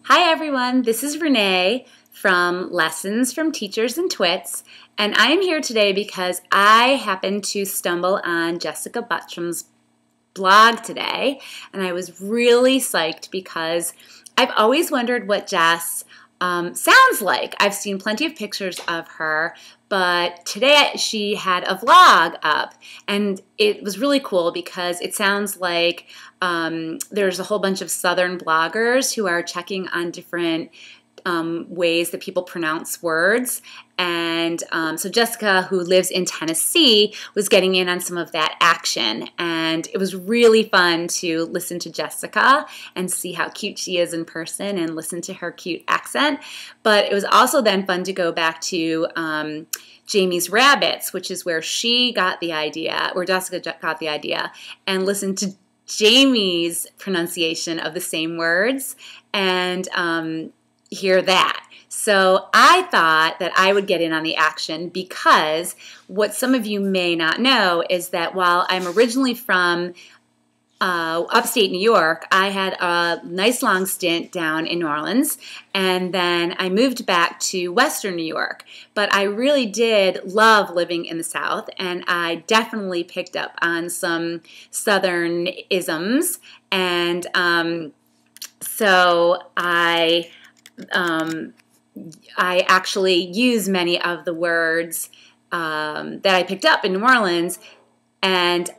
Hi everyone, this is Renee from Lessons from Teachers and Twits, and I am here today because I happened to stumble on Jessica Buttram's blog today, and I was really psyched because I've always wondered what Jess sounds like. I've seen plenty of pictures of her, but today she had a vlog up, and it was really cool because it sounds like there's a whole bunch of Southern bloggers who are checking on different ways that people pronounce words. And so Jessica, who lives in Tennessee, was getting in on some of that action. And it was really fun to listen to Jessica and see how cute she is in person and listen to her cute accent. But it was also then fun to go back to Jamie's Rabbits, which is where she got the idea, where Jessica got the idea, and listen to Jamie's pronunciation of the same words and hear that. So I thought that I would get in on the action because what some of you may not know is that while I'm originally from upstate New York, I had a nice long stint down in New Orleans, and then I moved back to Western New York. But I really did love living in the South, and I definitely picked up on some Southern isms, and so I actually use many of the words that I picked up in New Orleans, and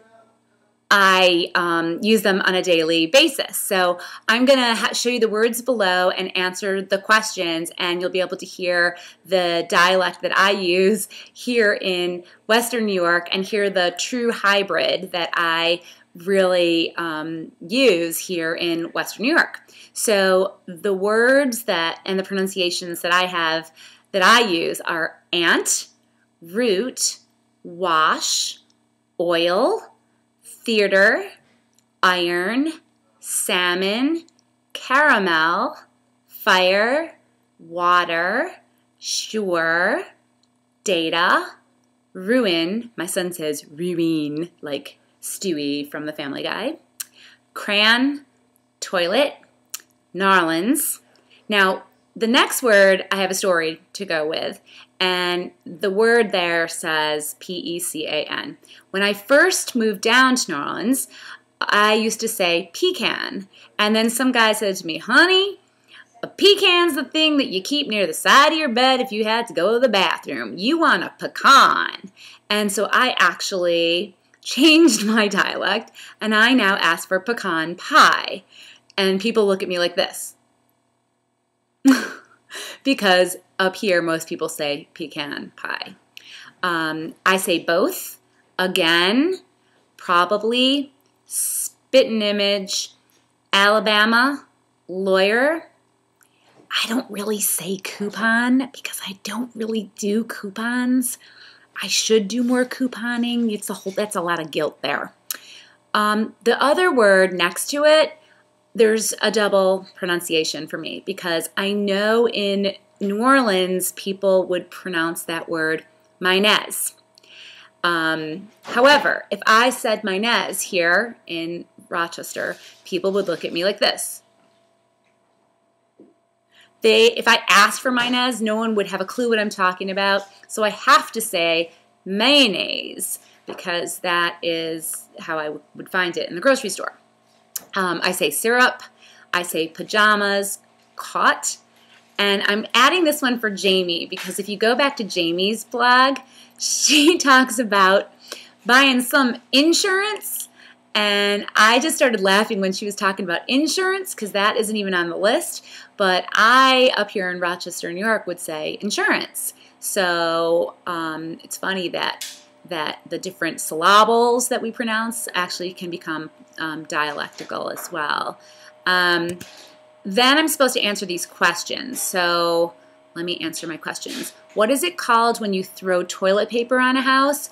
I use them on a daily basis. So I'm going to show you the words below and answer the questions, and you'll be able to hear the dialect that I use here in Western New York and hear the true hybrid that I really use here in Western New York. So the words and the pronunciations that I use are ant, root, wash, oil, theater, iron, salmon, caramel, fire, water, sure, data, ruin, my son says ruin, like Stewie from the Family Guy, crayon, toilet, Narlands. Now, the next word, I have a story to go with, and the word there says P-E-C-A-N. When I first moved down to New Orleans, I used to say pecan, and then some guy said to me, honey, a pecan's the thing that you keep near the side of your bed if you had to go to the bathroom. You want a pecan. And so I actually changed my dialect, and I now ask for pecan pie. And people look at me like this. Because up here, most people say pecan pie. I say both, again, probably, spittin' image, Alabama, lawyer. I don't really say coupon because I don't really do coupons. I should do more couponing. That's a lot of guilt there. The other word next to it, there's a double pronunciation for me because I know in New Orleans people would pronounce that word mayonnaise. However, if I said mayonnaise here in Rochester, people would look at me like this. If I asked for mayonnaise, no one would have a clue what I'm talking about, so I have to say mayonnaise because that is how I would find it in the grocery store. I say syrup, I say pajamas, caught, and I'm adding this one for Jamie because if you go back to Jamie's blog, she talks about buying some insurance, and I just started laughing when she was talking about insurance because that isn't even on the list, but I, up here in Rochester, New York, would say insurance. So it's funny that the different syllables that we pronounce actually can become dialectical as well. Then I'm supposed to answer these questions. So let me answer my questions. What is it called when you throw toilet paper on a house?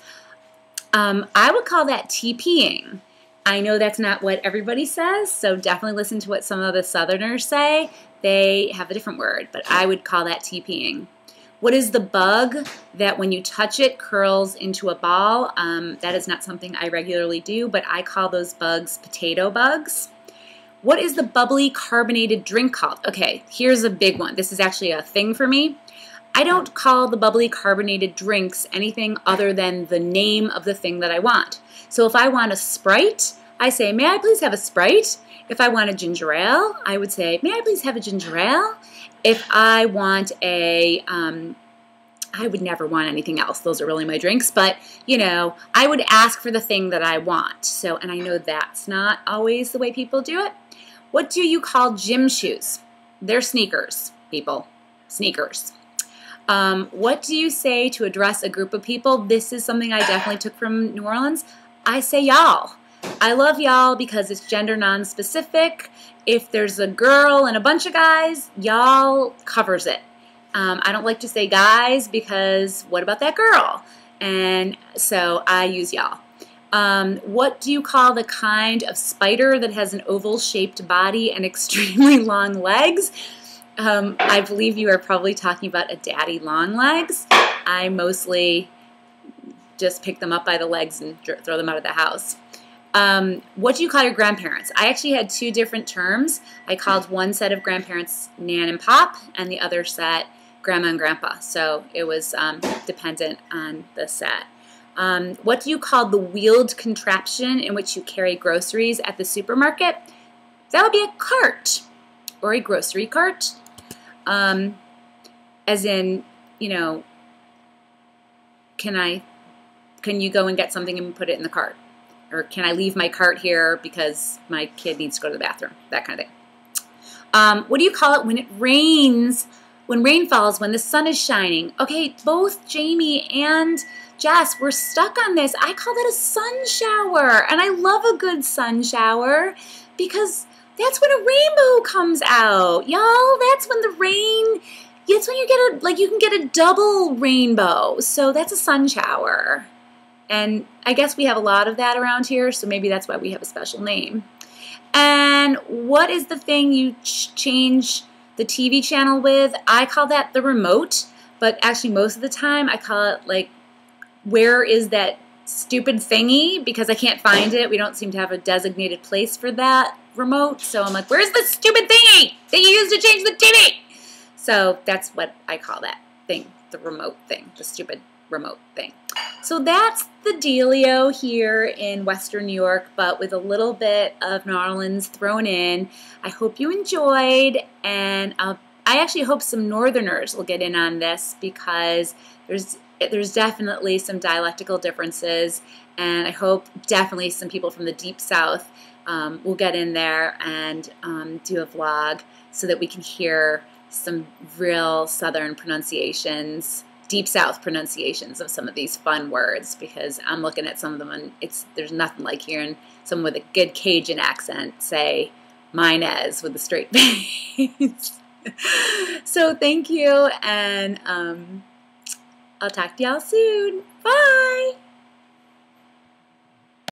I would call that TPing. I know that's not what everybody says, so definitely listen to what some of the Southerners say. They have a different word, but I would call that TPing. What is the bug that when you touch it curls into a ball? That is not something I regularly do, but I call those bugs potato bugs. What is the bubbly carbonated drink called? Okay, here's a big one. This is actually a thing for me. I don't call the bubbly carbonated drinks anything other than the name of the thing that I want. So if I want a Sprite, I say, may I please have a Sprite? If I want a ginger ale, I would say, may I please have a ginger ale? If I want a, I would never want anything else. Those are really my drinks. But, you know, I would ask for the thing that I want. So, and I know that's not always the way people do it. What do you call gym shoes? They're sneakers, people. Sneakers. What do you say to address a group of people? This is something I definitely took from New Orleans. I say y'all. I love y'all because it's gender non-specific. If there's a girl and a bunch of guys, y'all covers it. I don't like to say guys because what about that girl? And so I use y'all. What do you call the kind of spider that has an oval-shaped body and extremely long legs? I believe you are probably talking about a daddy long legs. I mostly just pick them up by the legs and throw them out of the house. What do you call your grandparents? I actually had two different terms. I called one set of grandparents Nan and Pop, and the other set Grandma and Grandpa. So it was dependent on the set. What do you call the wheeled contraption in which you carry groceries at the supermarket? That would be a cart or a grocery cart. As in, you know, can you go and get something and put it in the cart? Or can I leave my cart here because my kid needs to go to the bathroom? That kind of thing. What do you call it when it rains? When rain falls, when the sun is shining. Okay, both Jamie and Jess were stuck on this. I call that a sun shower. And I love a good sun shower because that's when a rainbow comes out. Y'all, that's when the rain, it's when you get you can get a double rainbow. So that's a sun shower. And I guess we have a lot of that around here, so maybe that's why we have a special name. And what is the thing you change the TV channel with? I call that the remote, but actually most of the time I call it like, where is that stupid thingy? Because I can't find it. We don't seem to have a designated place for that remote. So I'm like, where's the stupid thingy that you use to change the TV? So that's what I call that thing, the remote thing, the stupid remote thing. So that's the dealio here in Western New York, but with a little bit of New Orleans thrown in. I hope you enjoyed, and I actually hope some Northerners will get in on this because there's definitely some dialectical differences, and I hope definitely some people from the Deep South will get in there and do a vlog so that we can hear some real Southern pronunciations, Deep South pronunciations of some of these fun words, because I'm looking at some of them and there's nothing like hearing someone with a good Cajun accent say Minez with a straight face. So thank you, and I'll talk to y'all soon. Bye!